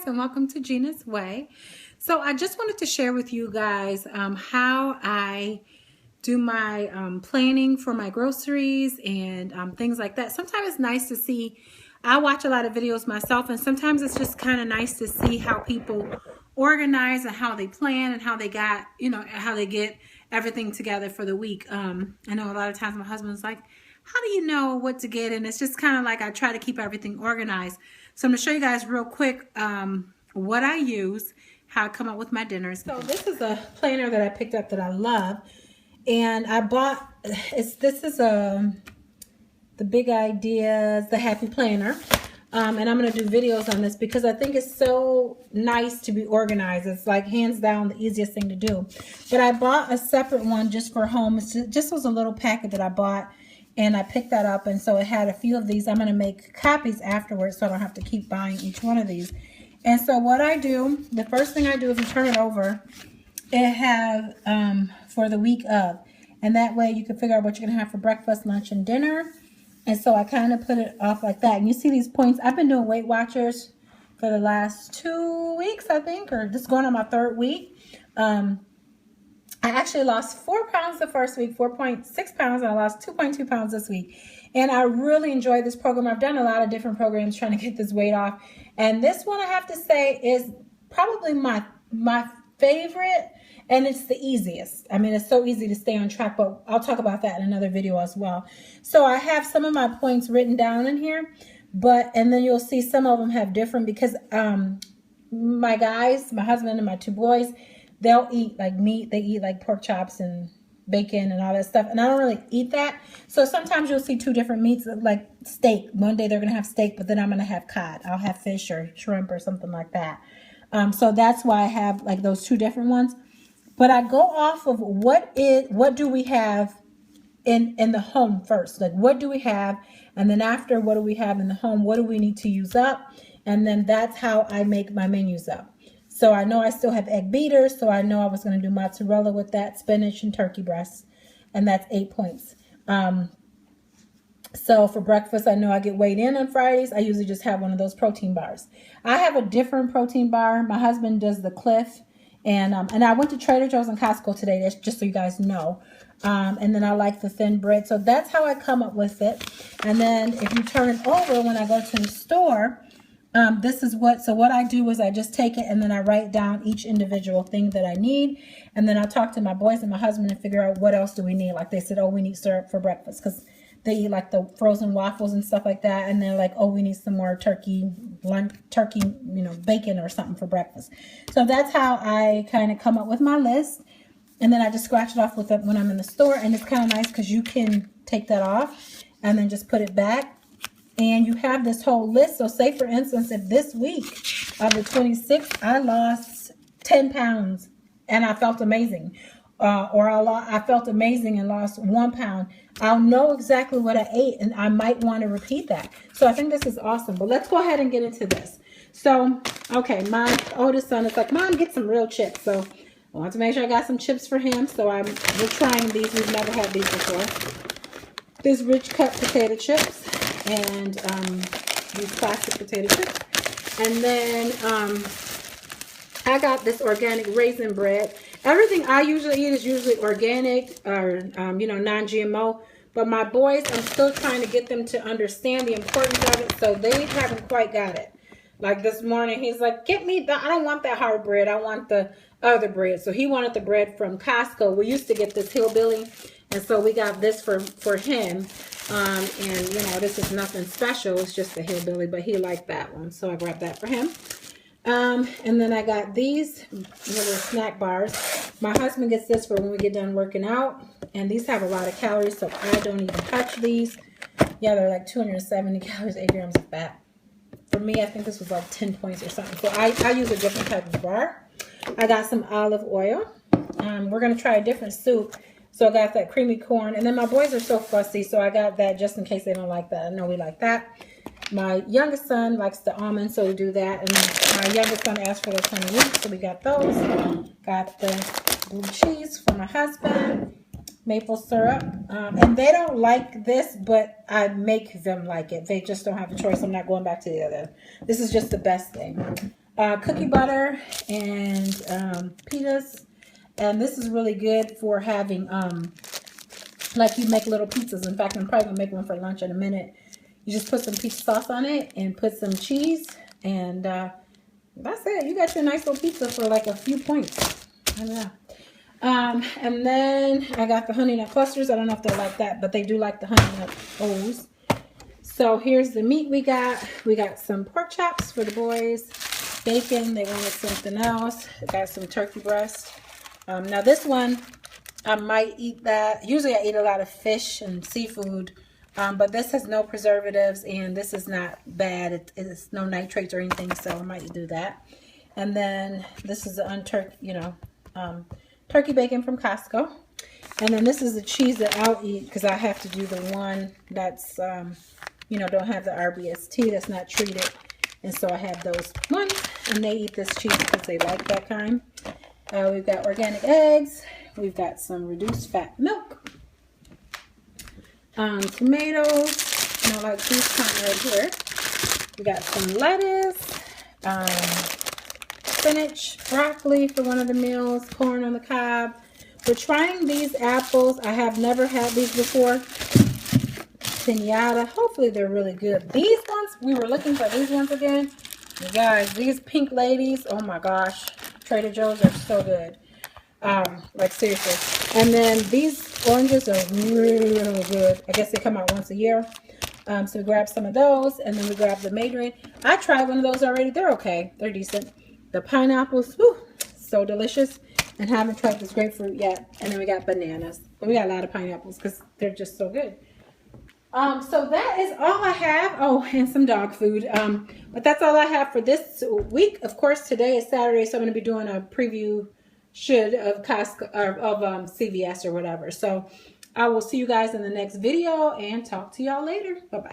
and welcome to Gina's Way. So I just wanted to share with you guys how I do my planning for my groceries and things like that. Sometimes it's nice to see, I watch a lot of videos myself, and sometimes it's just kind of nice to see how people organize and how they plan and how they got, how they get everything together for the week. I know a lot of times my husband's like, how do you know what to get? And it's just kind of like I try to keep everything organized. So I'm going to show you guys real quick what I use, how I come up with my dinners. So this is a planner that I picked up that I love. And I bought, this is the Big Ideas, the Happy Planner. And I'm going to do videos on this because I think it's so nice to be organized. It's like hands down the easiest thing to do. But I bought a separate one just for home. It just was a little packet that I bought. And I picked that up, and so it had a few of these. I'm going to make copies afterwards so I don't have to keep buying each one of these. And so what I do, the first thing I do, if you turn it over, it have for the week of. And that way you can figure out what you're going to have for breakfast, lunch, and dinner. And so I kind of put it off like that. And you see these points. I've been doing Weight Watchers for the last 2 weeks, I think, or just going on my third week. I actually lost 4 pounds the first week, 4.6 pounds, and I lost 2.2 pounds this week. And I really enjoy this program. I've done a lot of different programs trying to get this weight off. And this one, I have to say, is probably my favorite, and it's the easiest. I mean, it's so easy to stay on track, but I'll talk about that in another video as well. So I have some of my points written down in here, and then you'll see some of them have different because my guys, my husband and my 2 boys, they'll eat like meat. They eat like pork chops and bacon and all that stuff. And I don't really eat that. So sometimes you'll see 2 different meats, like steak. One day they're going to have steak, but then I'm going to have cod. I'll have fish or shrimp or something like that. So that's why I have like those 2 different ones. But I go off of what do we have in the home first? Like, what do we have? And then after, what do we have in the home? What do we need to use up? And then that's how I make my menus up. So I know I still have egg beaters, so I know I was going to do mozzarella with that, spinach and turkey breasts, and that's 8 points. So for breakfast, I know I get weighed in on Fridays. I usually just have one of those protein bars. I have a different protein bar. My husband does the Cliff, and I went to Trader Joe's and Costco today, that's just so you guys know. And then I like the thin bread. So that's how I come up with it. And then if you turn it over when I go to the store, what I do is I just take it and then I write down each individual thing that I need. And then I'll talk to my boys and my husband and figure out what else do we need. Like they said, oh, we need syrup for breakfast because they eat like the frozen waffles and stuff like that. And they're like, oh, we need some more turkey, bacon or something for breakfast. So that's how I kind of come up with my list. And then I just scratch it off with it when I'm in the store. And it's kind of nice because you can take that off and then just put it back. And you have this whole list. So say, for instance, if this week of the 26th, I lost 10 pounds and I felt amazing. I felt amazing and lost 1 pound. I'll know exactly what I ate and I might want to repeat that. So I think this is awesome. But let's go ahead and get into this. So, okay, my oldest son is like, Mom, get some real chips. So I want to make sure I got some chips for him. So we're trying these. We've never had these before. This rich cut potato chips. And these plastic potato chips. And then I got this organic raisin bread. Everything I usually eat is usually organic or, non-GMO. But my boys, I'm still trying to get them to understand the importance of it. So they haven't quite got it. Like this morning, he's like, I don't want that hard bread. I want the other bread. So he wanted the bread from Costco. We used to get this Hillbilly. And so we got this for him. And, this is nothing special. It's just a Hillbilly, but he liked that one. So I grabbed that for him. And then I got these little snack bars. My husband gets this for when we get done working out. And these have a lot of calories, so I don't even touch these. Yeah, they're like 270 calories, 8 grams of fat. For me, I think this was like 10 points or something. So I use a different type of bar. I got some olive oil. We're going to try a different soup. So I got that creamy corn. And then my boys are so fussy, so I got that just in case they don't like that. I know we like that. My youngest son likes the almonds, so we do that. And my youngest son asked for those honey wheat, so we got those. Got the blue cheese for my husband. Maple syrup. And they don't like this, but I make them like it. They just don't have a choice. I'm not going back to the other. This is just the best thing. cookie butter and pitas. And this is really good for having, like you make little pizzas. In fact, I'm probably going to make one for lunch in a minute. You just put some pizza sauce on it and put some cheese. And that's it. You got your nice little pizza for like a few points. I don't know. And then I got the honey nut clusters. I don't know if they're like that, but they do like the honey nut O's. So here's the meat we got. We got some pork chops for the boys. Bacon. They wanted something else. Got some turkey breast. Now this one, I might eat that. Usually I eat a lot of fish and seafood. But this has no preservatives and this is not bad. It's no nitrates or anything, so I might do that. And then this is the turkey bacon from Costco. And then this is the cheese that I'll eat because I have to do the one that's, don't have the RBST, that's not treated. And so I have those ones, and they eat this cheese because they like that kind. We've got organic eggs. We've got some reduced fat milk. Tomatoes. I like these kind right here. We got some lettuce. Spinach, broccoli for one of the meals, corn on the cob. We're trying these apples. I have never had these before. Pinata. Hopefully they're really good. These ones, we were looking for these ones again. You guys, these pink ladies, oh my gosh. Trader Joe's are so good. Like seriously. And then these oranges are really, really good. I guess they come out once a year. So we grabbed some of those, and then we grabbed the mandarin. I tried one of those already. They're okay. They're decent. The pineapples, whew, so delicious. And haven't tried this grapefruit yet. And then we got bananas. But we got a lot of pineapples because they're just so good. So that is all I have. Oh, and some dog food. But that's all I have for this week. Of course, today is Saturday, so I'm going to be doing a preview of Costco or of CVS or whatever. So I will see you guys in the next video and talk to y'all later. Bye-bye.